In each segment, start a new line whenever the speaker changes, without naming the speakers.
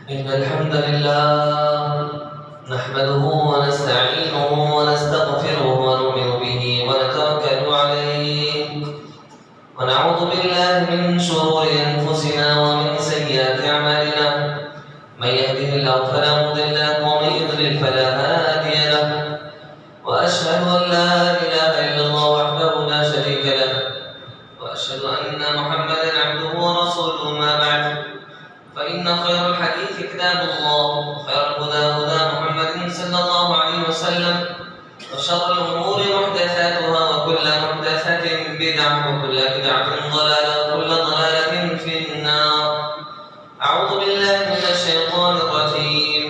إن الحمد لله نحمده ونستعينه ونستغفره ونؤمن به ونتوكل عليه ونعوذ بالله من شرور أنفسنا ومن سيئات أعمالنا من يهده الله فلا مضل له ومن يضلل فلا هادي له وأشهد أن لا إله إلا الله وحده لا شريك له وأشهد أن محمدا عبده ورسوله ما بعد فإن خير الحديث كتاب الله خير الهدى هدى محمد صلى الله عليه وسلم وشر الأمور محدثاتها وكل محدثة بدعة وكل بدعة ضلالة وكل ضلالة في النار. أعوذ بالله من الشيطان الرجيم.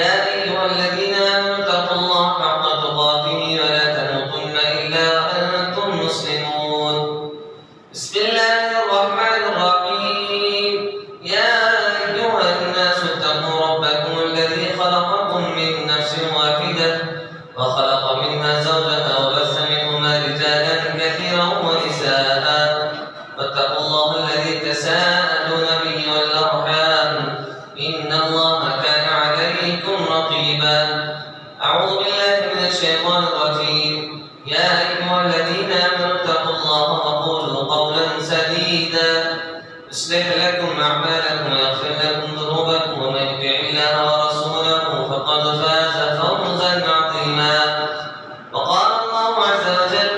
يا أيها الذين آمنوا اتقوا الله حق تقاته ولا تموتن إلا وأنتم مسلمون. بسم الله الرحمن الرحيم. يا أيها الناس اتقوا ربكم الذي خلقكم من نفس واحدة وخلق منها زوجها وبث منهما رجالا كثيرا ونساء واتقوا الله الذي تساءلون به والأرحام إن الله كان عليكم رقيبا. أعوذ بالله من الشيطان الرجيم. يا أيها الذين آمنوا اتقوا الله وقولوا قولا سديدا يصلح لكم أعمالكم ويغفر لكم ذنوبكم ومن يطع الله ورسوله فقد فاز فوزا عظيما. وقال الله عز وجل: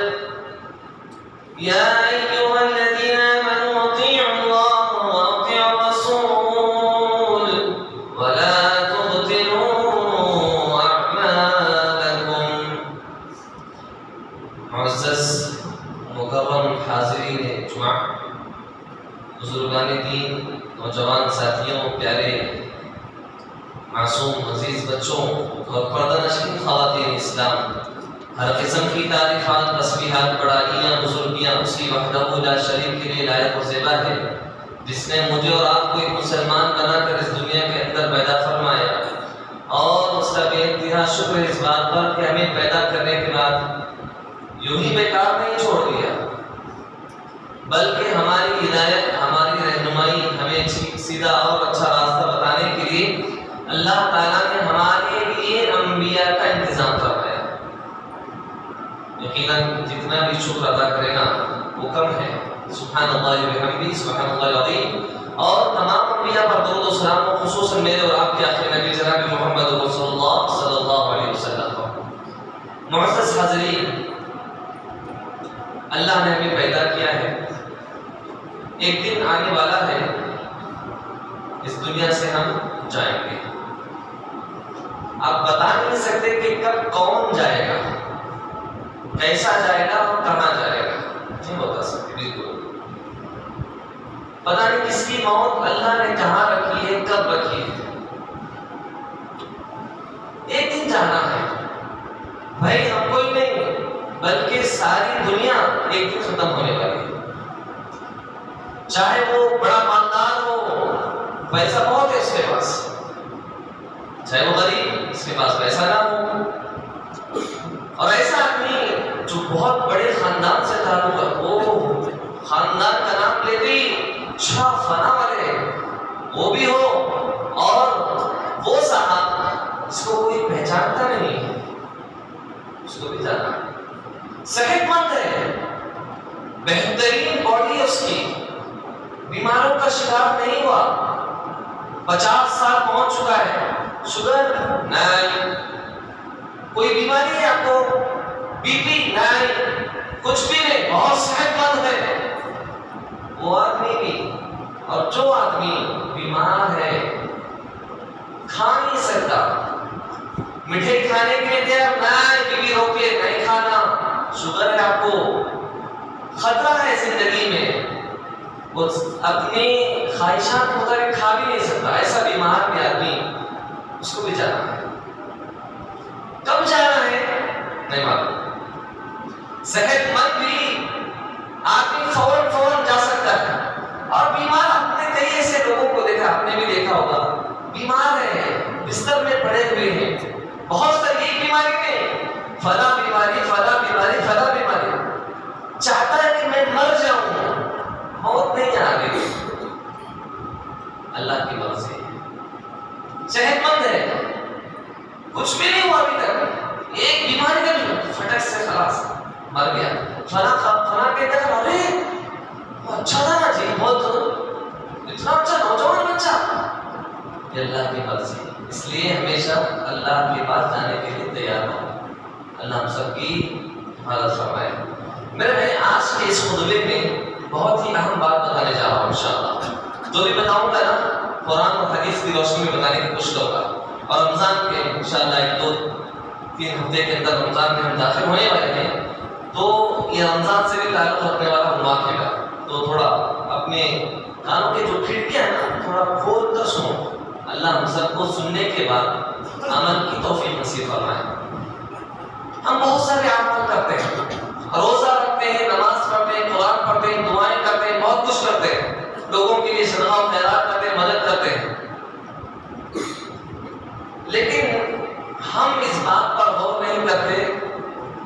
يا أيها الذين آمنوا أطيعوا الله وأطيعوا الرسول ولا تبطلوا أعمالكم. معزز مکرم حاضرین جمعہ، بزرگان دین، نوجوان ساتھیوں، پیارے معصوم عزیز بچوں اور پردہ نشین خواتین اسلام، ہر قسم کی تعریفات، تسبیحات، بڑائیاں، بزرگیاں اسی وحدہ لا شریک کے لیے لائق و زیبا ہے جس نے مجھے اور آپ کو ایک مسلمان بنا کر اس دنیا کے اندر پیدا فرمایا، اور اس کا بے انتہا شکر اس بات پر کہ ہمیں پیدا کرنے کے بعد یوں ہی بیکار نہیں چھوڑ دیا، بلکہ ہماری ہدایت، ہماری رہنمائی، ہمیں سیدھا اور اچھا راستہ بتانے کے لیے اللہ تعالیٰ نے ہمارے لیے انبیاء کا انتظام فرمایا۔ یقیناً جتنا بھی شکر ادا کرے گا وہ کم ہے۔ سبحان اللہ وبحمدہ، سبحان اللہ العظیم۔ اور تمام انبیاء پر درود و سلام، خصوصاً میرے اور آپ کے آخری نبی جناب محمد رسول اللہ صلی اللہ علیہ وسلم۔ معزز حاضرین، اللہ نے ہمیں پیدا کیا ہے، ایک دن آنے والا ہے، اس دنیا سے ہم جائیں گے۔ آپ بتا نہیں سکتے کہ کب کون جائے گا، کیسا جائے گا اور کہاں جائے گا، نہیں بتا سکتے بالکل۔ پتہ نہیں کس کی موت اللہ نے کہاں رکھی ہے، کب رکھی ہے۔ ایک دن جانا ہے بھائی، ہم کوئی نہیں بلکہ ساری دنیا ایک دن ختم ہونے والی ہے۔ چاہے وہ بڑا مالدار ہو، پیسہ بہت ہے اس کے پاس، چاہے وہ غریب، اس کے پاس پیسہ نہ ہو، اور ایسا آدمی جو بہت بڑے خاندان سے تعلق ہے، وہ خاندان کا نام لیتے ہی شاہ فنا والے وہ بھی ہو، اور وہ صاحب جس کو کوئی پہچانتا نہیں ہے، اس کو بھی جانا ہے، صحت مند ہے، بہترین باڈی ہے اس کی، بیماروں کا شکار نہیں ہوا، 50 سال پہنچ چکا ہے، شوگر نہیں، کوئی بیماری ہے آپ کو، بی پی نہیں، کچھ بھی نہیں، بہت صحت مند ہے وہ آدمی بھی۔ اور جو آدمی بیمار ہے، کھا نہیں سکتا، مٹھائی کھانے کے لیے تیار نہیں، بیوی روکے نہیں کھانا، شوگر ہے آپ کو، خطرہ ہے زندگی میں، وہ اپنی خواہشات مطابق کھا بھی نہیں سکتا، ایسا بیمار بھی آدمی، اس کو بھی جانا ہے۔ کب جانا ہے نہیں معلوم۔ صحت مند بھی آدمی فوراً جا سکتا ہے، اور بیمار ہم نے کئی ایسے لوگوں کو دیکھا، آپ نے بھی دیکھا ہوگا، بیمار ہیں، بستر میں پڑے ہوئے ہیں، بہت ساری بیماری میں، فلاں بیماری، فلاں بیماری، فلاں بیماری، چاہتا ہے کہ میں مر جاؤں، موت نہیں آ گئی، اللہ کی مرضی ہے۔ صحت مند ہے، کچھ بھی نہیں ہوا ابھی تک، ایک بیماری کا بھی فٹک سے خلاص مر گیا. فلاں کہتا ہے ارے وہ اچھا تھا نا جی، بہت اتنا اچھا نوجوان بچہ. یہ اللہ کی مرضی، اس لیے ہمیشہ اللہ کے پاس جانے کے لیے تیار ہو. اللہ ہم سب کی حفاظت فرمائے. میرے بھائی آج کے اس خطبے میں بہت ہی اہم بات بتانے جا رہا ہوں انشاءاللہ. جو بھی بتاؤں گا نا قرآن اور حدیث کی روشنی میں بتانے کی کوشش کروں گا. اور رمضان کے انشاءاللہ 1-2-3 ہفتے کے اندر رمضان میں ہم داخل ہونے والے ہیں، تو یہ رمضان سے بھی تعلق رکھنے والا عنوان ہے. تو تھوڑا اپنے کانوں کے جو کھڑکیاں ہیں نا تھوڑا کھول کر سنو. اللہ ہم سب کو سننے کے بعد عمل کی توفیق نصیب فرمائے. ہم بہت سارے اعمال کرتے ہیں، روزہ رکھتے ہیں، نماز پڑھتے ہیں، قرآن پڑھتے ہیں، دعائیں کرتے ہیں، بہت کچھ کرتے ہیں، لوگوں کے لیے صدقہ و خیرات کرتے ہیں، مدد کرتے ہیں. لیکن ہم اس بات پر غور نہیں کرتے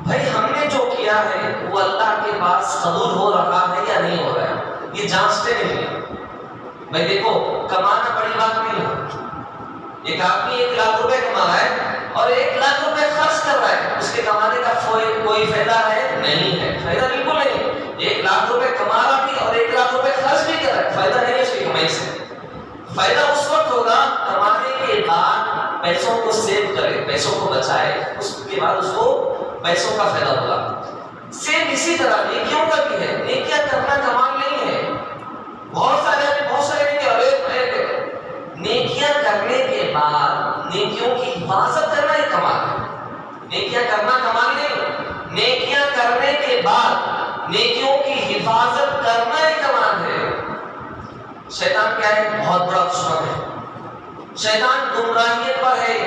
بھائی ہم نے جو کیا ہے وہ اللہ کے پاس قبول ہو رہا ہے یا نہیں ہو رہا ہے. یہ جانچتے نہیں ہیں. بھائی دیکھو کمانا بڑی بات نہیں ہے. ایک آدمی 1 لاکھ روپے کما رہا ہے اور 1 لاکھ روپے خرچ کر رہا ہے، اس کے کمانے کا کوئی فائدہ ہے؟ نہیں ہے، فائدہ بالکل نہیں. 1 لاکھ روپے کما رہا بھی اور 1 لاکھ روپے خرچ بھی کر رہا ہے، فائدہ نہیں ہے اس کی کمائی سے. فائدہ اس وقت ہوگا کمانے کے بعد پیسوں کو سیو کرے، پیسوں کو بچائے، اس کے بعد اس کو پیسوں کا فائدہ ہوگا. سیم اسی طرح نیکیوں کا بھی ہے. نیکیاں کرنا کمال نہیں ہے. بہت سارے نیکیاں کرنے کے بعد نیکیوں کی حفاظت کرنا ہی کمال ہے. نیکیاں کرنا کمال نہیں، نیکیاں کرنے کے بعد نیکیوں کی حفاظت کرنا ہی کمال ہے. شیطان کیا ہے؟ بہت بڑا دشمن ہے. شیطان گمراہیت پر ہے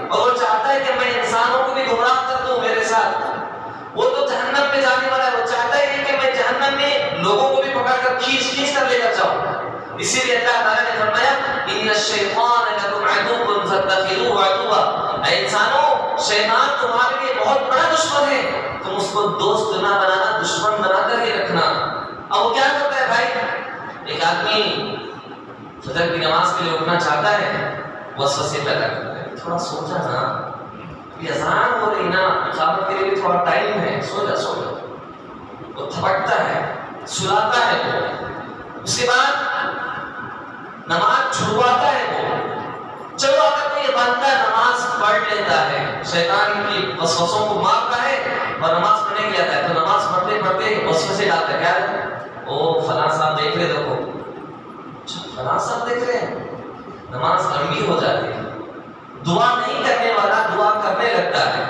اور وہ چاہتا ہے کہ میں انسانوں کو بھی گمراہ کر دوں میرے ساتھ. وہ تو جہنم میں جانے والا ہے، وہ چاہتا ہے کہ میں جہنم میں لوگوں کو بھی پکڑ کر کھینچ کر لے کر جاؤں. اسی لیے اللہ تعالیٰ نے فرمایا ان الشیطان لکم عدو فاتخذوه عدوا. اے انسانوں شیطان تمہارے لیے بہت بڑا دشمن ہے، تم اس کو دوست نہ بنانا، دشمن بنا کر ہی رکھنا. اب وہ کیا کرتا ہے بھائی؟ ایک آدمی فجر کی نماز کے لیے اٹھنا چاہتا ہے، وسوسے پیدا کرتا ہے. تھوڑا سوچا نا یہ اذان ہو رہی نا، اقامت کے لیے بھی تھوڑا ٹائم ہے، سو جا. وہ تھپکتا ہے، سلاتا ہے. وہ اس کے بعد نماز چھڑواتا ہے. وہ چلو اگر کوئی یہ مانتا ہے نماز پڑھ لیتا ہے، شیطان کی وسوسوں کو مارتا ہے اور نماز پڑھنے کے لیے آتا ہے، تو نماز پڑھتے پڑھتے وسوسے ڈالتا ہے. کیا او فلاں صاحب دیکھ رہے، دیکھو فلاں صاحب دیکھ رہے ہیں. نماز لمبی ہو جاتی ہے. دعا نہیں کرنے والا دعا کرنے لگتا ہے،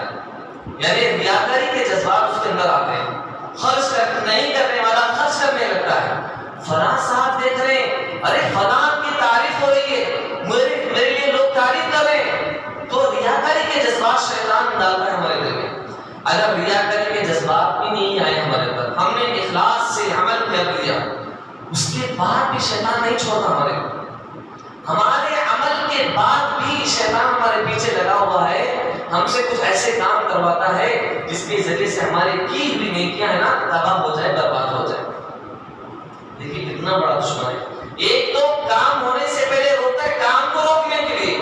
یعنی ریاکاری کے جذبات اس کے اندر آتے ہیں. خرچ نہیں کرنے والا خرچ کرنے لگتا ہے. فلاں صاحب دیکھ رہے ہیں، ارے فلاں کی تعریف ہو رہی ہے، میرے لیے لوگ تعریف کر رہے ہیں. تو ریاکاری کے جذبات شیطان ڈالتا ہے ہمارے دل میں. اگر ریاکاری کے جذبات بھی نہیں آئے ہمارے اندر، ہم نے اخلاص سے عمل کر دیا، اس کے بعد بھی شیطان نہیں چھوڑتا ہمارے عمل کے بعد بھی شیطان ہمارے پیچھے لگا ہوا ہے. ہم سے کچھ ایسے کام کرواتا ہے جس کے ذریعے سے ہماری کی ہوئی نیکیاں ہیں نا تباہ ہو جائے، برباد ہو جائے. دیکھیے کتنا بڑا دشمن ہے. ایک تو کام ہونے سے پہلے روکتا ہے کام کو روکنے کے لیے.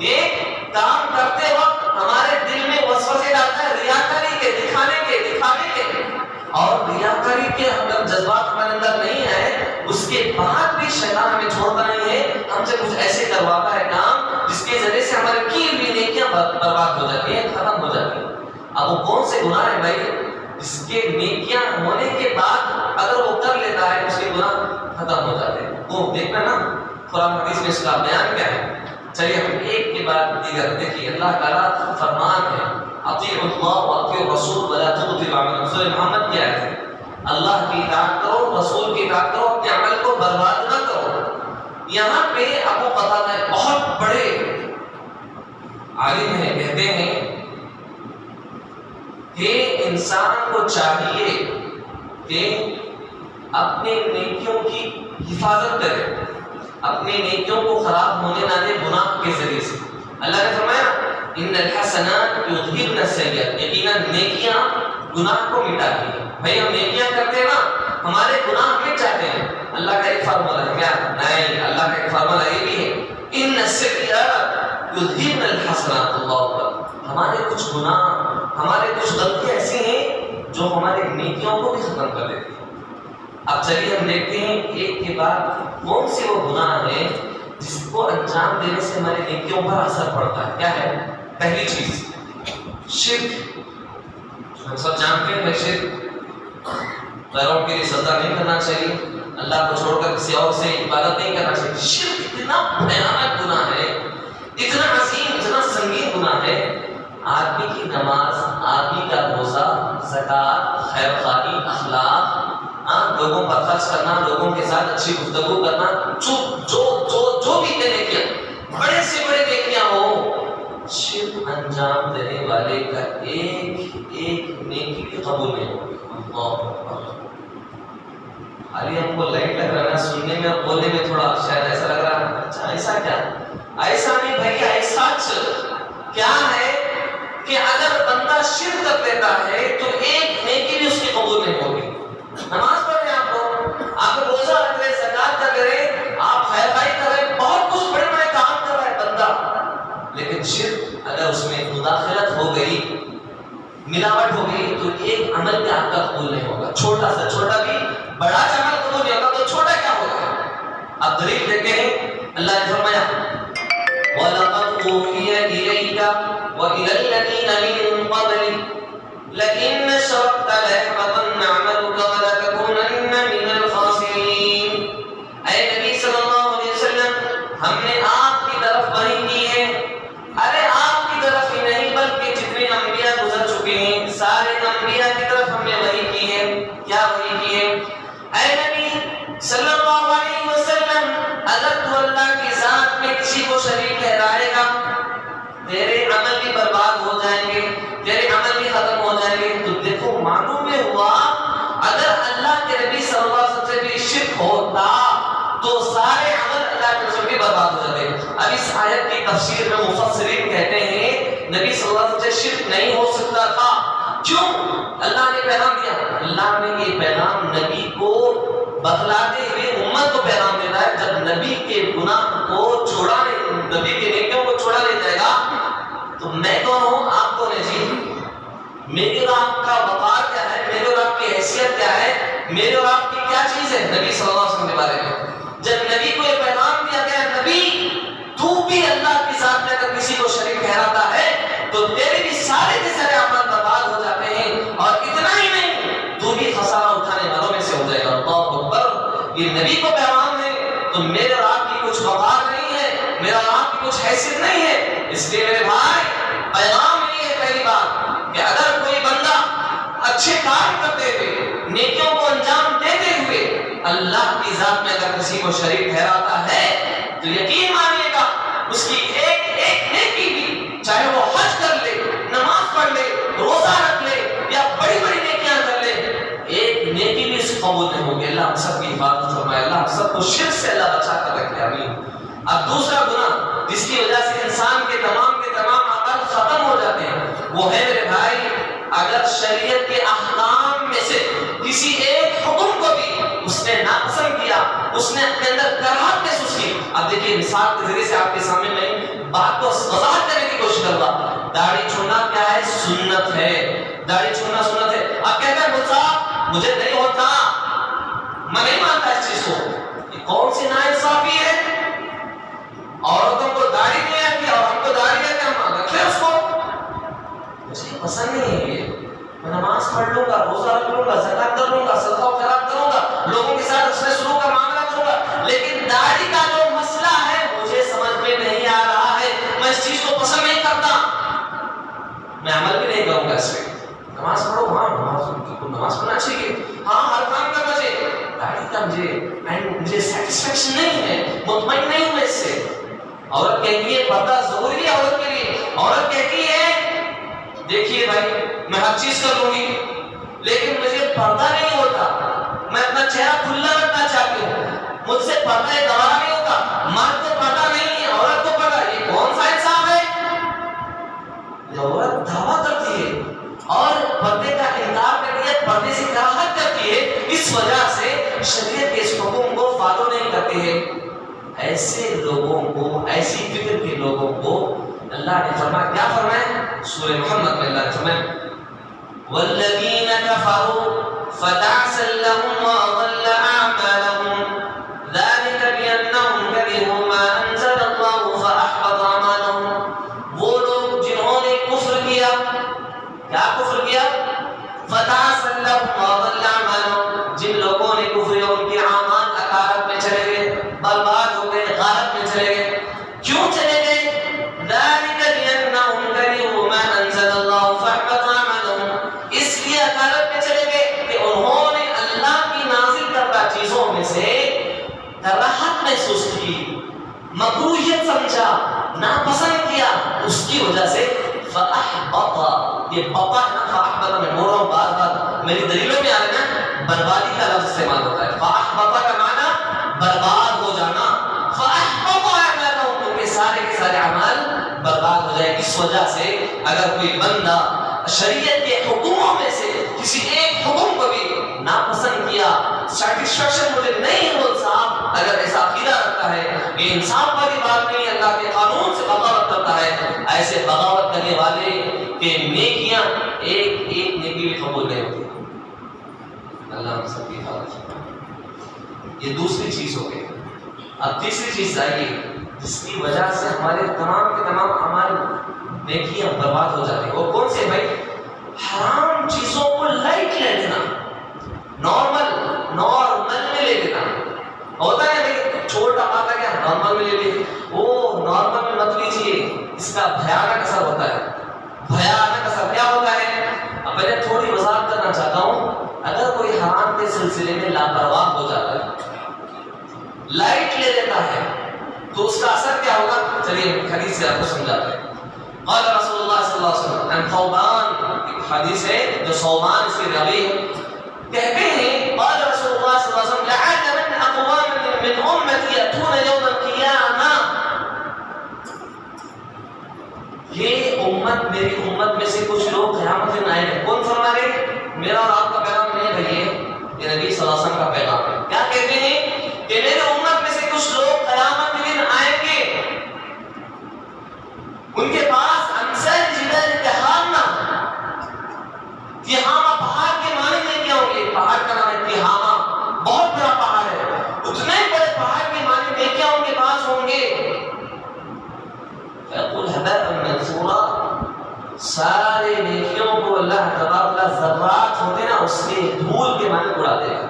ایک کام کرتے وقت ہمارے دل میں وسوسے ڈالتا ہے ریاکاری کے، دکھانے کے. اور ریاکاری کے اندر جذبات ہمارے اندر نہیں ہے، اس کے بعد بھی شیطان ہمیں چھوڑتا نہیں ہے. ہم سے کچھ ایسے کرواتا ہے کام جس کے ذریعے سے ہمارے کی ہوئی نیکیاں برباد ہو جاتی ہیں، ختم ہو جاتی ہیں. اب وہ کون سے گناہ ہیں بھائی جس کے نیکیاں ہونے کے بعد اگر وہ کر لیتا ہے اس کے گناہ ختم ہو جاتے ہیں؟ وہ دیکھنا نا قرآن حدیث میں اس کا بیان کیا ہے. چلیے ہم ایک کے بعد دیگر دیکھیے. اللہ تعالیٰ فرمان ہے اطیعوا اللہ واطیعوا الرسول ولا تبطلوا اعمالکم. سورہ محمد کی آیت ہے. اللہ کی اطاعت کرو، رسول کی اطاعت کرو، اپنے عمل کو برباد نہ کرو. یہاں پہ ابو قتادہ بہت بڑے عالم ہیں، کہتے ہیں کہ انسان کو چاہیے کہ اپنے نیکیوں کی حفاظت کرے، اپنے نیکیوں کو خراب ہونے نہ دے گناہ کے ذریعے سے. اللہ نے فرمایا ان الحسنات یذہبن السیئات، یقیناً نیکیاں گناہ کو مٹاتی ہیں. بھائی ہم نیکیاں کرتے ہیں نا ہمارے گناہ مٹ جاتے ہیں. اللہ کا ایک فارمولا ہے. کیا؟ نہیں، اللہ کا ایک فارمولا یہ بھی ہے ان السیئات یذہبن الحسنات، اللہ اکبر، ہمارے کچھ گناہ، ہمارے کچھ غلطیاں ایسی ہیں جو ہمارے نیکیوں کو بھی ختم کر دیتی ہیں۔ اب چلیے ہم دیکھتے ہیں ایک کے بعد کون سے وہ گناہ ہیں جس کو انجام دینے سے ہماری نیکیوں پر اثر پڑتا ہے۔ کیا ہے؟ پہلی چیز شرک۔ ہم سب جانتے ہیں کہ شرک غیروں کے لیے سجدہ نہیں کرنا چاہیے، اللہ کو چھوڑ کر کسی اور سے عبادت نہیں کرنا چاہیے۔ شرک اتنا بھیانک گناہ ہے، اتنا عظیم، اتنا سنگین گناہ ہے، آدمی کی نماز، آدمی کا روزہ، زکوٰۃ، خیر خواہی، اخلاق، لوگوں پر خرچ کرنا، لوگوں کے ساتھ اچھی گفتگو کرنا، جو بھی نیکیاں، بڑے سے بڑے نیکیاں ہو، شرک انجام دینے والے کا ایک نیکی بھی قبول نہیں ہوگی۔ اللہ اکبر۔ خالی ہم کو لائٹ لگ رہا ہے سننے میں اور بولنے میں، تھوڑا شاید ایسا لگ رہا ہے اچھا ایسا کیا؟ ایسا نہیں بھائی، ایسا کیا ہے کہ اگر بندہ شرک کر لیتا ہے تو ایک نیکی بھی اس کی قبول نہیں ہوگی۔ نماز پڑھ رہے آپ روزہ رکھ رہے، زکوٰۃ کر رہے، آپ خیر خواہی کر رہے، بہت کچھ بڑے بڑے کام کر رہا ہے بندہ، لیکن شرک اگر اس میں مداخلت ہو گئی، ملاوٹ ہو گئی، تو ایک عمل بھی آپ کا قبول نہیں ہوگا۔ چھوٹا سا چھوٹا بھی، بڑا عمل قبول نہیں ہوگا، تو چھوٹا کیا ہوگا؟ اب دلیل دیکھتے ہیں، اللہ نے فرمایا وَلَقَدْ أُوحِيَ إِلَيْكَ وَإِلَى الَّذِينَ مِن قَبْلِكَ لَئِنْ أَشْرَكْتَ لَيَحْبَطَنَّ عَمَلُكَ وَلَتَكُونَنَّ مِنَ الْخَاسِرِينَ۔ اے نبی صلی اللہ علیہ وسلم، ہم نے آپ کی طرف وحی کی ہے، ارے آپ کی طرف ہی نہیں بلکہ جتنے انبیاء گزر چکے ہیں سارے انبیاء کی طرف ہم نے وحی کی ہے۔ کیا وحی کی ہے؟ اے نبی صلی اللہ علیہ وسلم، اگر تو اللہ کی ذات میں کسی کو شریک ٹھہرائے گا، تیرے عمل بھی برباد ہو جائیں گے، تیرے عمل بھی ختم ہو جائیں گے۔ تو دیکھو معلوم ہوا اگر اللہ کے نبی صلی اللہ علیہ وسلم سے بھی شرک ہوتا تو سارے عمل اللہ کے رسول بھی برباد ہو جاتے۔ اب اس آیت کی تفسیر میں مفسرین کہتے ہیں نبی صلی اللہ علیہ وسلم سے شرک نہیں ہو سکتا تھا۔ کیوں؟ اللہ نے پیغام دیا، اللہ نے یہ پیغام نبی کو بتلاتے ہوئے امت کو پیغام دیتا ہے، جب نبی کے گناہ کو چھوڑا نہیں، نبی کے نیکیوں کو چھوڑا نہیں جائے گا تو میں کون ہوں، آپ کون ہیں جی؟ میری اور آپ کا وقار کیا ہے، میری اور آپ کی حیثیت کیا ہے، میری اور آپ کی کیا چیز ہے نبی صلی اللہ علیہ وسلم کے بارے میں؟ جب نبی کو یہ پیغام دیا گیا، نبی تو بھی اللہ کی ذات میں اگر کسی کو شریک ٹھہراتا ہے تو تیرے بھی سارے کے سارے عمل برباد ہو جاتے ہیں، اور اتنا ہی نہیں تو بھی خسارہ اٹھانے والوں میں سے ہو جائے گا۔ اللہ اکبر۔ یہ نبی کو پیغام ہے تو میرے اور آپ کی کچھ وقار نہیں ہے، میرا اور آپ کی کچھ حیثیت نہیں ہے۔ اس لیے میرے بھائی پیغام یہ ہے پہلی بات کہ اگر کوئی بندہ اچھے کام کرتے ہوئے، نیکیوں کو انجام دیتے ہوئے اللہ کی ذات میں اگر کسی کو شریک ٹھہراتا ہے تو یقین مانیے گا اس کی ایک نیکی بھی، چاہے وہ حج کر لے، نماز پڑھ لے، روزہ رکھ لے یا بڑی بڑی نیکیاں کر لے، ایک نیکی بھی اس قبول نہیں ہوگی۔ اللہ ہم سب کی حفاظت فرمائے، اللہ ہم سب کو شرک سے اللہ بچا کر رکھے، آمین۔ اب دوسرا گناہ جس کی وجہ سے انسان کے تمام اعمال ختم ہو جاتے ہیں، وہ ہے میرے بھائی اگر شریعت کے احکام میں سے کسی ایک حکم کو بھی اس نے ناپسند کیا، اس نے اپنے اندر کراہت محسوس کی۔ اب دیکھیے مثال کے ذریعے سے آپ کے سامنے میں بات کو وضاحت کرنے کی کوشش کروں گا۔ داڑھی چھوڑنا کیا ہے؟ سنت ہے، داڑھی چھوڑنا سنت ہے۔ اب کہتے ہیں صاحب مجھے نہیں ہوتا، میں نہیں مانتا اس چیز کو، یہ کون سی ناانصافی ہے؟ عورتوں کو داڑھی نہیں آتی اور ہم کو داڑھی ہے کہ ہم رکھیں اس کو؟ مجھے پسند نہیں ہے یہ۔ میں نماز پڑھ لوں گا، روزہ رکھ لوں گا، زکات کر لوں گا، صدقہ و خیرات کروں گا، لوگوں کے ساتھ حسن سلوک کا معاملہ کروں گا، لیکن داڑھی کا جو مسئلہ ہے مجھے سمجھ میں نہیں آ رہا ہے، میں اس چیز کو پسند نہیں کرتا، میں عمل بھی نہیں کروں گا اس پہ۔ نماز پڑھو، ہاں نماز پڑھنا چاہیے، ہاں ہر کام کرنا چاہیے، داڑھی کا مجھے سیٹسفیکشن نہیں ہے، مطمئن نہیں ہوں اس سے۔ عورت کہتی ہے پردہ ضروری ہے عورت کے لیے، عورت کہتی ہے دیکھیے بھائی میں ہر چیز کر لوں گی لیکن مجھے پردہ نہیں ہوتا، میں اپنا چہرہ کھلا رکھنا چاہتی ہوں، مجھ سے پردہ گوارا نہیں ہوتا، مرد کو پردہ نہیں ہے عورت کو پردہ، یہ کون سا انصاف ہے؟ یہ عورت دعویٰ کرتی ہے اور پردے کا انکار کرتی ہے، پردے سے کراہت کرتی ہے، اس وجہ سے شریعت کے اس حکم کو فالو نہیں کرتے ہیں۔ ایسے لوگوں کو، ایسی فکر کے لوگوں کو اللہ نے فرمایا، کیا فرمایا؟ سورہ محمد میں اللہ نے فرمایا والذین کفروا فتعسا لهم وأضل أعمالهم ذلك بأنهم كرهوا ما أنزل الله فأحبط أعمالهم. وہ لوگ جنہوں نے کفر کیا، کیا کفر کیا؟ فتعسا لهم وأضل أعمالهم، جن لوگوں نے کفر کیا ان کے اعمال اکارت میں چلے گئے، برباد ہو گئے، غارت میں چلے گئے. کیوں چلے گئے؟ ذلك بأنهم كرهوا ما أنزل الله فأحبط أعمالهم، اس لیے اکارت میں چلے گئے کہ انہوں نے اللہ کی نازل کردہ چیزوں میں سے کراہت محسوس کی، مکروہیت سمجھا، ناپسند کیا، اس کی وجہ سے فأحبط، یہ بطا ہے نا، فأحبط میں بول رہا ہوں بار بار، میری دلیلوں میں آ رہا ہے نا، بربادی کا لفظ استعمال ہوتا ہے. فأحبط کا معنی برباد ہو جانا، فأحبط أعمالهم، ان کے سارے اعمال برباد ہو جائے. اس وجہ سے اگر کوئی بندہ شریعت کے حکموں میں سے کسی ایک حکم کو بھی ناپسند کیا، سیٹسفیکشن مجھے نہیں ہو صاحب، اگر ایسا عقیدہ رکھتا ہے یہ انصاف والی بات نہیں، اللہ کے قانون سے بغاوت کرتا ہے، ایسے بغاوت کرنے والے کے نیکیاں ایک نیکی بھی قبول نہیں ہوتی. اللہ ہم سب کی حفاظت کرے. یہ دوسری چیز ہو گئی. اب تیسری چیز آئیے جس کی وجہ سے ہمارے تمام کے تمام عمل نیکیاں برباد ہو جاتی ہیں. وہ کون سے بھائی؟ حرام چیزوں کو لائٹ لے لینا، نارمل میں لے لینا. ہوتا ہے بھائی چھوٹا بات ہے کیا نارمل میں لے لیے، وہ نارمل میں مت لیجیے، اس کا بھیانک اثر ہوتا ہے. بھیانک اثر کیا ہوتا ہے؟ اب میں تھوڑی وضاحت کرنا چاہتا ہوں. اگر کوئی حرام کے سلسلے میں لاپرواہ ہو جاتا ہے، لائٹ لے لیتا ہے، تو اس کا اثر کیا ہوگا؟ چلیے حدیث سے آپ کو سمجھاتے ہیں. قال رسول اللہ صلی اللہ علیہ وسلم عن ثوبان، ایک حدیث ہے جو ثوبان اس کے راوی کہتے ہیں قال رسول اللہ صلی اللہ علیہ وسلم لعجبن اقوام من امتی یاتون یوم القیامہ، یہ امت میری امت میں سے کچھ لوگ قیامت دن آئیں گے. کون فرما رہے؟ میرا اور آپ کا پیغام نہیں ہے، یہ نبی صلی اللہ علیہ وسلم کا پیغام ہے. کیا کہتے ہیں کہ میرے امت میں سے کچھ لوگ قیامت دن آئیں گے، ان کے پاس امثال جبال تہامہ، تہامہ پہاڑ کے معنی میں کیا ہوں گے؟ پہاڑ کا نام ہے تہامہ، بہت بڑا پہاڑ ہے. اتنے بڑے پہاڑ کے معنی میں کیا ان کے پاس ہوں گے؟ فیقول حباء منثورا، سارے نیکیوں کو اللہ تبارک و ذرات ہوتے نا اس کے دھول کے معنی اڑا دے گا.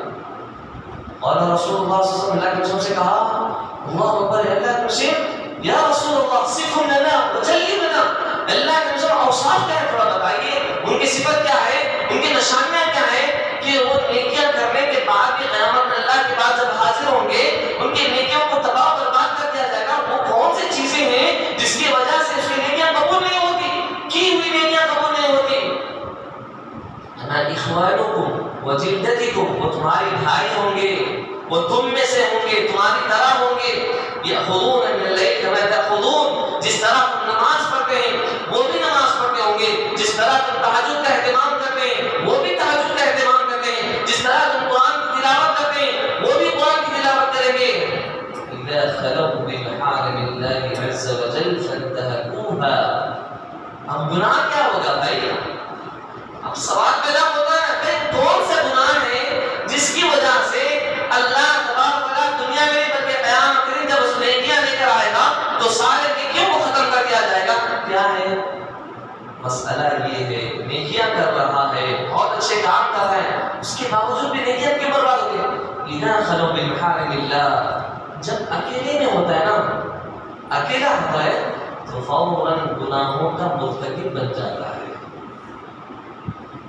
اور رسول اللہ صلی اللہ علیہ وسلم اللہ کے رسول سے کہا اللہ اکبر، اللہ کے رسول یا رسول اللہ صفهم لنا وجلبنا، اللہ کے رسول اوصاف کیا ہے تھوڑا بتائیے، ان کی صفت کیا ہے، ان کی نشانیاں کیا ہیں کہ وہ نیکیاں کرنے کے بعد بھی قیامت میں اللہ کے بعد جب حاضر ہوں گے ان کی نیکیوں کو تباہ و برباد کر دیا جائے گا. وہ کون سی چیزیں ہیں جس کی وجہ سے اس کی نیکیاں قبول نہیں ہوتی، کی ہوئی نیکیاں قبول نہیں ہوتی؟ انا اخوانکم وجلدتکم، وہ تمہارے بھائی ہوں گے، وہ تم میں سے ہوں گے، تمہاری طرح ہوں گے. یأخذون من اللیل کما تأخذون، جس طرح تم نماز پڑھتے ہیں وہ بھی نماز پڑھتے ہوں گے، جس طرح تم تہجد کا اہتمام کرتے ہیں وہ بھی تہجد کا اہتمام کرتے ہیں، جس طرح تم قرآن کی تلاوت کرتے ہیں وہ بھی قرآن کی تلاوت کریں گے. اذا خلوا بمحارم اللہ عز وجل فانتهكوها. اب گناہ کیا ہوگا بھائی؟ اب سوال پیدا ہوتا ہے کہ کون سے گناہ ہیں جس کی وجہ سے اللہ تبارک و تعالیٰ دنیا میں نہیں بلکہ قیامت کے دن جب اس نیکیاں لے کر آئے گا تو سارے نیکیوں کو ختم کر دیا جائے گا. کیا ہے مسئلہ؟ یہ ہے نیکیاں کر رہا ہے، بہت اچھے کام کر رہا ہے، اس کے باوجود بھی نیکیاں کیوں برباد ہوتی ہیں؟ اذا خلوا بمحارم اللہ، جب اکیلے میں ہوتا ہے نا، اکیلا ہوتا ہے تو فوراً گناہوں کا مرتکب بن جاتا ہے.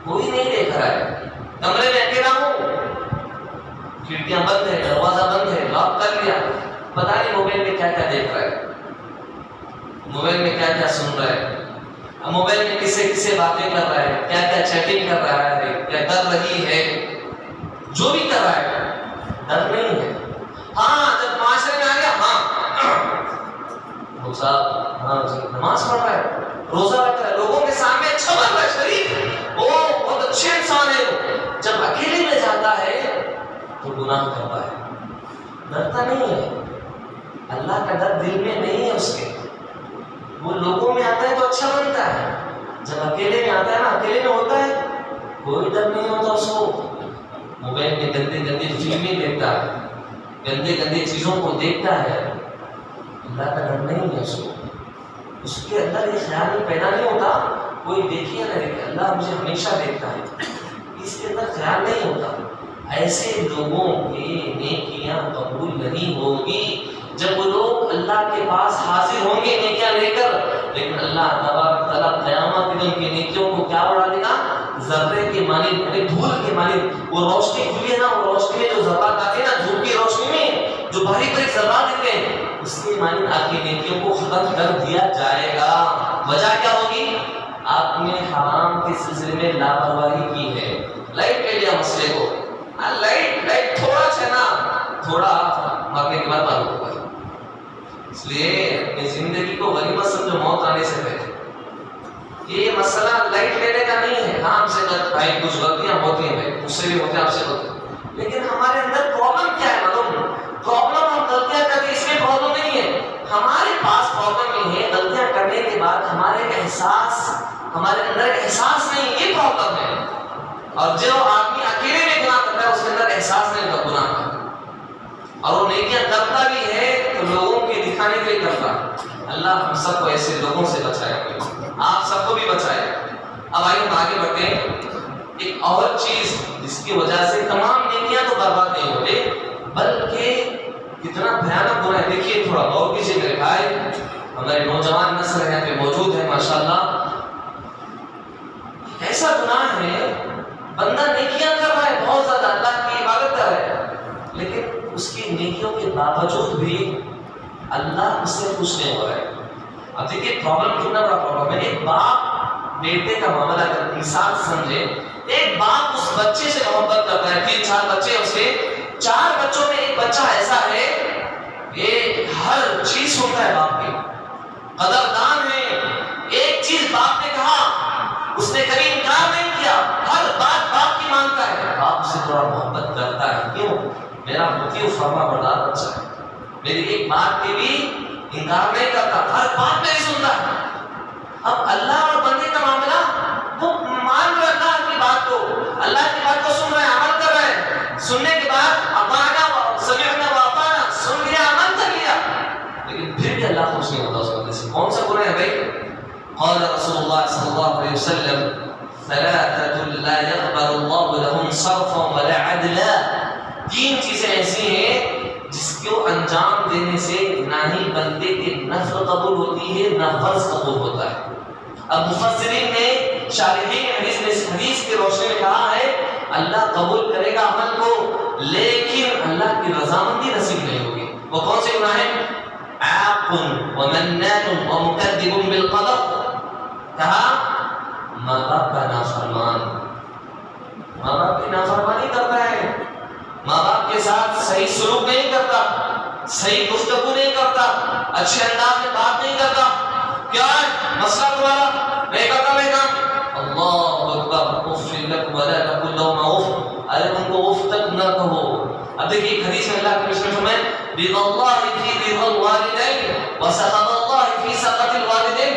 کوئی نہیں دیکھ رہا ہے، کمرے میں اکیلا ہوں، کھڑکیاں بند ہے، دروازہ بند ہے، لاک کر لیا، پتہ نہیں موبائل میں کیا کیا دیکھ رہا ہے، موبائل میں کیا کیا سن رہا ہے، موبائل میں کس سے باتیں کر رہا ہے، کیا کیا چیٹنگ کر رہا ہے، کیا کر رہی ہے، جو بھی کر رہا ہے ڈر نہیں ہے. ہاں جب معاشرے میں آ گیا، ہاں صاحب ہاں نماز پڑھ رہا ہے، روزہ رکھ رہا ہے، لوگوں کے سامنے اچھا بن رہا ہے، شریف، وہ بہت اچھے انسان ہے. جب اکیلے میں جاتا ہے تو گناہ کرتا ہے، ڈرتا نہیں ہے، اللہ کا ڈر دل میں نہیں ہے اس کے. وہ لوگوں میں آتا جب اکیلے میں آتا ہے نا، اکیلے میں ہوتا ہے، کوئی ڈر نہیں ہوتا اس کو، موبائل میں گندے گندے فلمیں دیکھتا ہے، گندے گندے چیزوں کو دیکھتا ہے، اللہ کا ڈر نہیں ہے اس کو، اس کے اندر یہ خیال پیدا نہیں ہوتا کوئی دیکھے یا نہ دیکھے، اللہ مجھے ہمیشہ دیکھتا ہے، اس کے اندر خیال نہیں ہوتا۔ ایسے لوگوں کی نیکیاں قبول نہیں ہوگی جب وہ لوگ اللہ کے پاس حاضر ہوں گے نیکیاں لے کر، لیکن اللہ تبارک تعالیٰ قیامت کے دن کی نیکیوں کو کیا اڑا دے گا؟ ذرے کے مانند، دھول کے مانند۔ وہ روشنی کھلی ہے نا، وہ روشنی میں جو ذرات آتے ہیں نا، دھوپ کی روشنی میں جو باریک باریک ذرات دیتے ہیں، اس کے مانند آپ کی نیکیوں کو ختم کر دیا جائے گا۔ وجہ کیا ہوگی؟ آپ نے حرام کے سلسلے میں لاپرواہی کی ہے۔ لائٹ لے لیا مسئلے کو، لائٹ تھوڑا سا نا، تھوڑا مرنے کے بعد معلوم ہوگا۔ اس لیے اپنی زندگی کو غنیمت سمجھو موت آنے سے پہلے۔ یہ مسئلہ لائٹ لینے کا نہیں ہے، ہاں ہم سے بھائی کچھ غلطیاں ہوتی ہیں، بھائی مجھ سے بھی ہوتے ہیں، آپ سے ہوتے ہیں، لیکن ہمارے اندر پرابلم کیا ہے معلوم؟ پرابلم ہم غلطیاں کرتے اس میں پرابلم نہیں ہے، ہمارے پاس پرابلم یہ ہے غلطیاں کرنے کے بعد ہمارے اندر احساس نہیں، یہ پرابلم ہے۔ اور جو آدمی اکیلے میں گناہ کرتا ہے اس کے اندر احساس نہیں ہوتا گناہ کا، اور وہ نیکیاں کرتا بھی ہے تو لوگوں کے دکھانے کے لیے کرتا ہے۔ اللہ ہم سب کو ایسے لوگوں سے بچائے، آپ سب کو بھی بچائے۔ اب آئیے ہم آگے بڑھتے ہیں۔ ایک اور چیز جس کی وجہ سے تمام نیکیاں تو برباد نہیں ہوتے بلکہ کتنا بھیانک گناہ ہے، دیکھیے تھوڑا غور کیجیے میرے بھائی، ہمارے نوجوان نسل یہاں پہ موجود ہے ماشاءاللہ۔ ایسا گناہ ہے بندہ نیکیاں کر رہا ہے، بہت زیادہ اللہ کی عبادت کر رہا ہے، لیکن اس کی نیکیوں کے باوجود بھی اللہ اس سے خوش نہیں ہو رہا ہے۔ اب دیکھیے پرابلم کتنا بڑا پرابلم ہے۔ ایک باپ بیٹے کا معاملہ اگر مثال سمجھے، ایک باپ اس بچے سے محبت کرتا ہے، 3-4 بچے ہیں اس کے، 4 بچوں میں ایک بچہ ایسا ہے یہ ہر چیز ہوتا ہے باپ کی، قدردان ہے، ایک چیز باپ نے کہا اس نے کبھی انکار نہیں کیا، ہر بات باپ کی مانتا ہے، باپ سے تھوڑا محبت کرتا ہے، کیوں؟ میرا مطیع فرما بردار بچہ ہے، میری ایک بات کی بھی انکار نہیں کرتا، ہر بات میری سنتا ہے۔ اب اللہ اور بندے کا معاملہ، وہ مان رہا ہے اللہ کی بات کو، اللہ کی بات کو سن رہے ہیں، عمل کر رہے ہیں، سننے کے بعد اطعنا سمعنا واطعنا، سن لیا عمل کر لیا، لیکن پھر بھی اللہ خوش نہیں ہوتا اس بندے سے۔ کون سا گناہ ہے بھائی؟ قال رسول اللہ صلی اللہ علیہ وسلم ثلاثة لا يقبل الله لهم صرفا ولا عدلا، 3 چیزیں ایسی ہیں جس کو انجام دینے سے نہ ہی بندے کی نفل قبول ہوتی ہے نہ فرض قبول ہوتا ہے۔ اب مفسرین نے شارحین حدیث کی روشنی میں کہا ہے اللہ قبول کرے گا عمل کو، لیکن اللہ کی رضامندی نصیب نہیں ہوگی۔ وہ کون سے گناہ ہیں؟ عاق ومنان ومکذب بالقدر، کہا ماں باپ کا نافرمان، ماں باپ کی نافرمانی کرتا ہے، ماں باپ کے ساتھ صحیح سلوک نہیں کرتا، صحیح گفتگو نہیں کرتا، اچھے انداز میں بات نہیں کرتا، کیا ہے مسئلہ تمہارا؟ نہیں کرتا میں کام، اللہ اکبر، اف لک ولا تقل لهما اف، ارے ان کو اف تک نہ کہو۔ اب دیکھیے ایک حدیث میں اللہ کے رسول فرمائے رضا اللہ فی رضا الوالدین وسخط اللہ فی سخط الوالدین،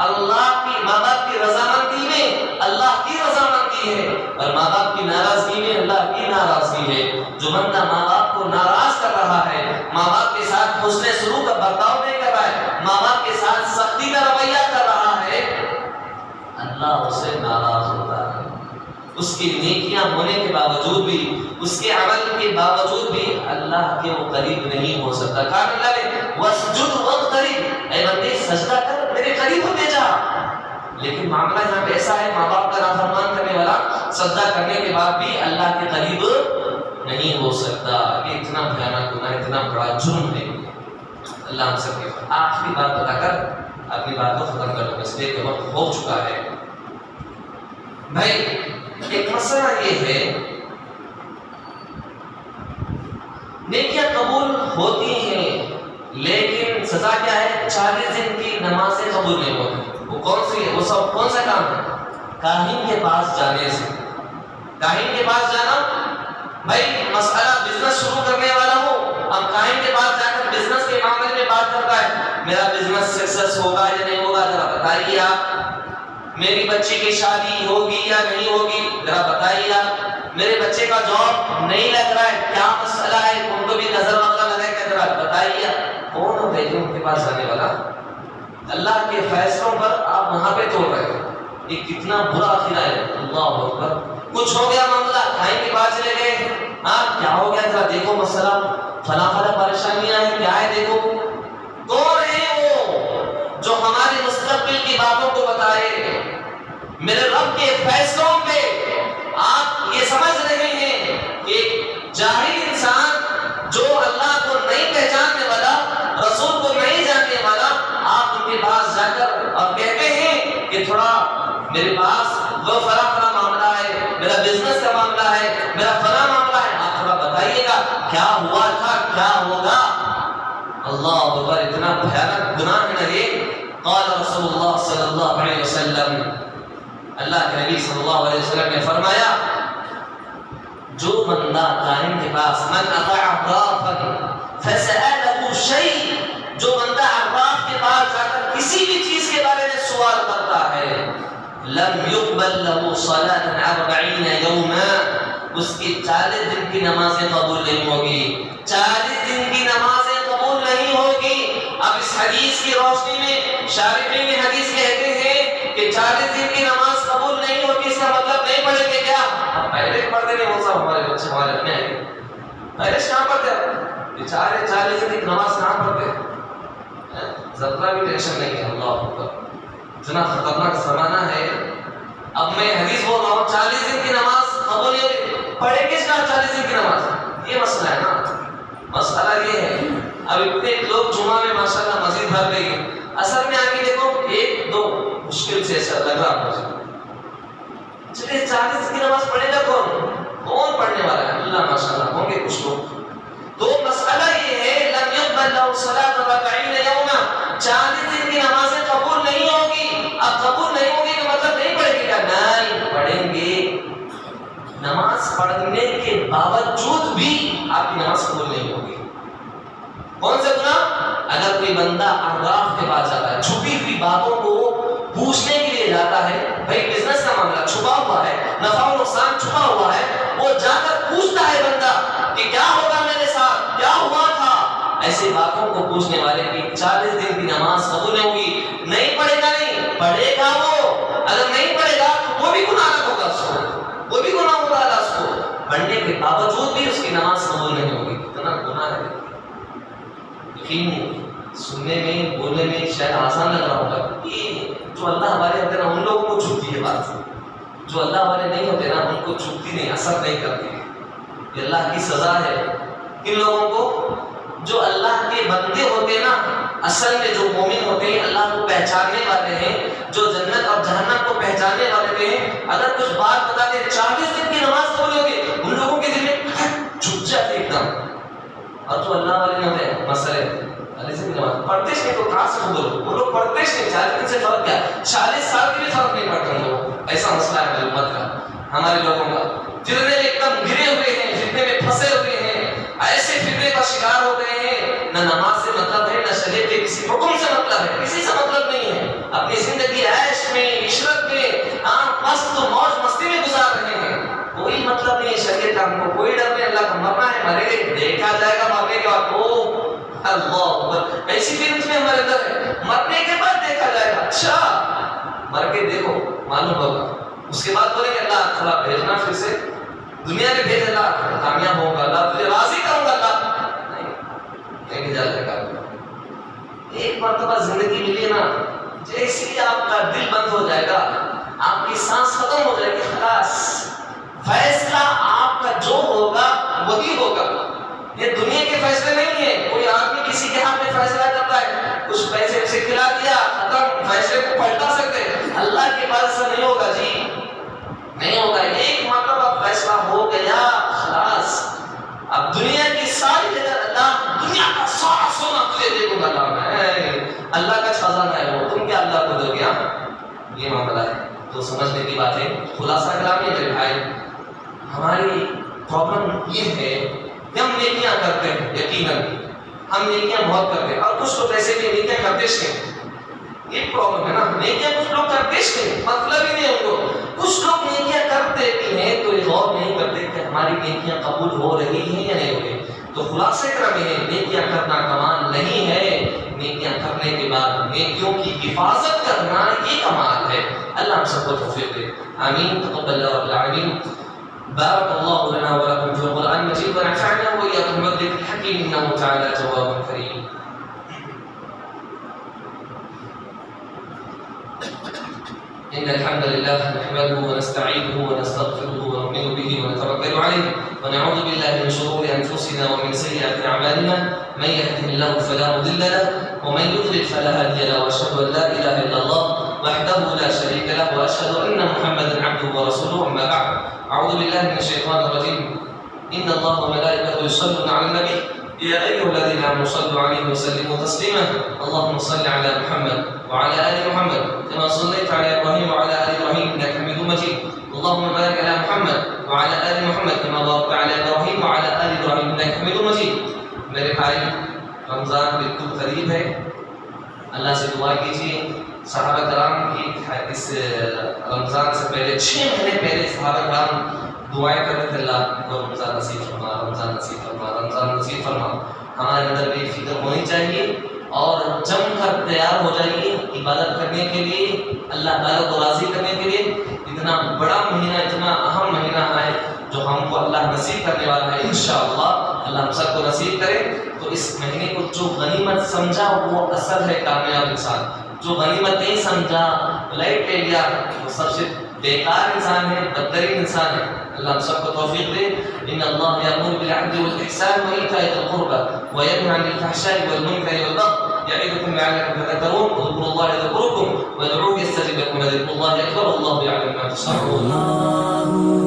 اللہ کی ماں باپ کی رضامندی میں اللہ کی رضامندی ہے، اور ماں باپ کی ناراضگی میں اللہ کی ناراضگی ہے۔ جو بندہ ماں باپ کو ناراض کر رہا ہے، ماں باپ کے ساتھ حسن سلوک کا برتاؤ نہیں کر رہا ہے، ماں باپ کے ساتھ سختی کا رویہ کر رہا ہے، اللہ اس سے ناراض ہوتا ہے۔ اس کی نیکیاں ہونے کے باوجود بھی، اس کے عمل کے باوجود بھی اللہ کے وہ قریب نہیں ہو سکتا۔ کہا اللہ نے واسجد واقترب، اے بندے سجدہ کر میرے قریب ہوتے جا، لیکن معاملہ یہاں پہ ایسا ہے ماں باپ کا نافرمان کرنے والا سجدہ کرنے کے بعد بھی اللہ کے قریب نہیں ہو سکتا۔ یہ اتنا بھیانک گناہ، اتنا بڑا جرم ہے۔ اللہ ہم سب کے آخری بات بتا کر اپنی بات کو ختم کر لوں، اس لیے کہ وقت ہو چکا ہے۔ بھائی ایک مسئلہ یہ ہے، نیکیاں قبول ہوتی ہیں لیکن سزا کیا ہے؟ 40 دن کی نمازیں قبول نہیں ہوتی۔ وہ کون سی ہے؟ وہ سب کون سا کام ہے؟ کاہن کے پاس جانے سے۔ کاہن کے پاس جانا، بھائی مسئلہ بزنس شروع کرنے والا ہو، اب کاہن کے پاس جا کر بزنس کے معاملے میں بات کرتا ہے، میرا بزنس سکسیس ہوگا یا نہیں ہوگا ذرا بتائیے آپ۔ میری بچی کی شادی ہوگی یا نہیں ہوگی ذرا بتائیے آپ، میرے بچے کا جاب نہیں لگ رہا ہے، کیا مسئلہ ہے، ان کو بھی نظر وغیرہ لگائے کہ ذرا بتائیے۔ کون ہوتا ہے جو ان کے پاس جانے والا؟ اللہ کے فیصلوں پر آپ وہاں پہ توڑ رہے ہیں، یہ کتنا برا عقیدہ ہے۔ اللہ اکبر، کچھ ہو گیا معاملہ، کھائیں کے پاس چلے گئے، ہاں کیا ہو گیا ذرا دیکھو مسئلہ، فلاں فلاں پریشانیاں ہیں، کیا ہے دیکھو۔ کون ہے وہ جو ہمارے مستقبل کی باتوں کو بتائے؟ میرے رب کے فیصلوں پہ آپ یہ سمجھ رہے ہیں کہ جاہل انسان جو اللہ کو نہیں پہچاننے والا، رسول کو نہیں جاننے والا، آپ ان کے پاس جا کر اور کہتے ہیں کہ تھوڑا میرے پاس وہ فلاں معاملہ ہے، میرا بزنس کا معاملہ ہے، میرا فلاں معاملہ ہے، آپ تھوڑا بتائیے گا کیا ہوا تھا، کیا ہوگا۔ اللہ اکبر، اتنا بھیانک گناہ ہے نا یہ۔ قال رسول اللہ صلی اللہ علیہ وسلم، اللہ کے نبی صلی اللہ علیہ وسلم نے فرمایا، جو بندہ کاہن کے پاس، من اطاع عرافا فسأله شيء، جو بندہ عراف کے پاس جا کر کسی بھی چیز کے بارے میں سوال کرتا ہے، لم يقبل له صلاة 40 يوما، اس کی 40 دن کی نمازیں قبول نہیں ہوگی، 40 دن کی نمازیں قبول نہیں ہوگی۔ اب اس حدیث کی روشنی میں شارحین حدیث کہتے ہیں کہ 40 دن کی نماز قبول نہیں ہوگی، اس کا مطلب نہیں پڑھیں گے کیا؟ اب پہلے پڑھتے نہیں، وہ سب ہمارے بچے ہمارے اپنے ہیں، پہلے کہاں پڑھتے بیچارے 40 دن کی نماز کہاں پڑھتے؟ ذرا بھی ٹینشن نہیں ہے۔ اللہ اکبر، اتنا خطرناک زمانہ ہے۔ اب میں حدیث بول رہا ہوں 40 دن کی نماز قبول نہیں ہوگی، پڑھے کس کا 40 دن کی نماز؟ یہ مسئلہ ہے نا، مسئلہ یہ ہے۔ اب اتنے لوگ جمعہ میں ماشاءاللہ مسجد بھر گئی، اصل میں آگے دیکھو 1-2 مشکل سے ایسا لگ رہا مجھے، چلیے 40 کی نماز پڑھے گا کون پڑھنے والا ہے؟ اللہ ماشاءاللہ ہوں گے کچھ لوگ۔ تو مسئلہ یہ ہے، لم يقبل له صلاة 40 يوما، 40 دن کی نمازیں قبول نہیں ہوگی۔ اب قبول نہیں ہوگی کا مطلب نہیں پڑھے گی کیا؟ نہیں پڑھیں گے، نماز پڑھنے کے باوجود بھی آپ کی نماز قبول نہیں ہوگی۔ کون سے گناہ؟ اگر کوئی بندہ عراف کے پاس جاتا ہے، چھپی ہوئی باتوں کو پوچھنے کے لیے جاتا ہے، بھائی بزنس کا معاملہ چھپا ہوا ہے، نفع و نقصان چھپا ہوا ہے، وہ جا کر پوچھتا ہے بندہ کہ کیا ہوگا میرے ساتھ، کیا ہوا تھا، ایسی باتوں کو پوچھنے والے کی 40 دن کی نماز قبول نہیں ہوگی۔ نہیں پڑھے گا، نہیں پڑھے گا وہ، اگر نہیں پڑھے گا تو وہ بھی گناہ ہوگا اس کو، وہ بھی گناہ ہوگا اس کو، پڑھنے کے باوجود بھی اس کی نماز قبول نہیں ہوگی۔ اتنا گناہ ہے۔ یقین سننے میں، بولنے میں شاید آسان لگ رہا ہوگا، یہ جو اللہ والے ہوتے ہیں نا ان لوگوں کو چھوٹی ہے بات، جو اللہ والے نہیں ہوتے نا ان کو چھوٹتی نہیں، اثر نہیں کرتی۔ یہ اللہ کی سزا ہے ان لوگوں کو جو اللہ کے بندے ہوتے ہیں نا، اصل میں جو مومن ہوتے ہیں، اللہ کو پہچاننے والے ہیں، جو جنت اور جہنم کو پہچاننے والے ہیں، اگر کچھ بات بتا دیں 40 دن کی نماز قبول ہوگی، ان لوگوں کے دل میں چھپ جاتے ایک دم۔ اور جو اللہ والے ہوتے ہیں مسئلے پڑھتے نہیں تو کہاں سے قبول؟ وہ لوگ پڑھتے نہیں، 40 دن سے فرق کیا، 40 سال کے بھی فرق نہیں پڑتا ان لوگوں کو۔ ایسا مسئلہ ہے میری امت کا، ہمارے لوگوں کا، فتنے میں ایک دم گرے ہوئے ہیں، فتنے میں پھنسے ہوئے ہیں، ایسے فتنے کا شکار ہو گئے ہیں، نہ نماز سے مطلب ہے، نہ شریعت کے کسی حکم سے مطلب ہے، کسی سے مطلب نہیں ہے، اپنی زندگی عیش میں، عشرت میں، مست موج مستی میں گزار رہے ہیں، کوئی مطلب نہیں شریعت کا، ہم کو کوئی ڈر نہیں، اللہ کا مرنا ہے مرے گے، دیکھا جائے گا مرنے کے بعد۔ او اللہ اکبر، ایسی فیلنگز میں ہمارے اندر ہے، مرنے کے بعد دیکھا جائے گا، اچھا مر کے دیکھو معلوم ہوگا، اس کے بعد بولیں گے اللہ تھوڑا بھیجنا پھر سے دنیا میں، بھیج اللہ کامیاب ہوگا، اللہ تجھے راضی کروں گا، اللہ نہیں بھیجا جائے گا۔ ایک مرتبہ زندگی ملی نا، جیسے ہی آپ کا دل بند ہو جائے گا، آپ کی سانس ختم ہو جائے گی، خلاص فیصلہ آپ کا جو ہوگا وہی ہوگا۔ یہ دنیا کے فیصلے نہیں ہیں، کوئی آدمی کسی کے ہاتھ میں فیصلہ کرتا ہے، کچھ پیسے سے کھلا دیا ختم، فیصلے کو پلٹا سکتے، اللہ کے پاس ایسا نہیں ہوگا جی، نہیں ہوگا۔ ایک مرتبہ فیصلہ ہو گیا خلاص، اب دنیا کی ساری جگہ اللہ، دنیا کا سارا سونا تجھے دے دوں گا اللہ میں، اللہ کا خزانہ ہے وہ، تم کیا اللہ کو دو گیا، یہ معاملہ ہے۔ تو سمجھنے کی بات ہے، خلاصہ کلام ہے میرے بھائی، ہماری پرابلم یہ ہے کہ ہم نیکیاں کرتے ہیں، یقیناً ہم نیکیاں بہت کرتے ہیں، اور کچھ لوگ ایسے بھی نیکیاں کرتے ہیں یہ پرابلم ہے نا، نیکیاں کچھ لوگ کرتے نہیں، مطلب ہی نہیں ان کو. کچھ لوگ نیکیاں کرتے بھی ہیں تو یہ غور نہیں کرتے کہ ہماری نیکیاں قبول ہو رہی ہیں یا نہیں ہو رہی. تو خلاصہ کرم یہ ہے، نیکیاں کرنا کمال نہیں ہے، نیکیاں کرنے کے بعد نیکیوں کی حفاظت کرنا یہ کمال ہے. اللہ ہم سب کو توفیق دے. آمین. تقبل اللہ رب العالمین. بارك الله لنا ولكم في القرآن المجيد ونفعنا وإياكم بالذكر الحكيم إنه تعالى تواب كريم. إن الحمد لله نحمده ونستعينه ونستغفره ونؤمن به ونتوكل عليه ونعوذ بالله من شرور أنفسنا ومن سيئات أعمالنا. من يهده الله فلا مضل له ومن يضلل فلا هادي له وأشهد أن لا إله إلا الله وحده لا شريك له وأشهد أن محمدا عبده ورسوله. أما بعد، أعوذ بالله من الشيطان الرجيم. إن الله وملائكته يصلون على النبي يا أيها الذين آمنوا صلوا عليه وسلموا تسليما. اللهم صل على محمد وعلى آل محمد كما صليت على إبراهيم وعلى آل إبراهيم إنك حميد مجيد. اللهم بارك على محمد وعلى آل محمد كما باركت على إبراهيم وعلى آل إبراهيم إنك حميد مجيد. میرے بھائی، رمضان بالکل قریب ہے. اللہ سے دعا کیجیے صحابہ کرام کی اس رمضان سے پہلے 6 مہینے پہلے صحابہ کرام دعائیں کرتے تھے، اللہ کو رمضان نصیب فرما، رمضان نصیب فرما، رمضان نصیب فرما. ہمارے اندر بھی فکر ہونی چاہیے اور جم کر تیار ہو جائیے عبادت کرنے کے لیے، اللہ تعالیٰ کو راضی کرنے کے لیے. اتنا بڑا مہینہ، اتنا اہم مہینہ ہے جو ہم کو اللہ نصیب کرنے والا ہے. انشاءاللہ اللہ ہم سب کو نصیب کرے. تو اس مہینے کو جو غنیمت سمجھا وہ اصل ہے کامیاب انسان. جو غنیمت نہیں سمجھا، لائٹ لے لیا، وہ سب سے بیکار انسان ہے، بدترین انسان ہے. اللہ ہم سب کو توفیق دے. ان اللہ یامر بالعدل والاحسان وایتاء ذی القربى وینهی عن الفحشاء والمنکر والبغی یعظکم لعلکم تذکرون. اذکروا اللہ یذکرکم وادعوه یستجب لکم ولذکر اللہ اکبر واللہ یعلم ما تصنعون.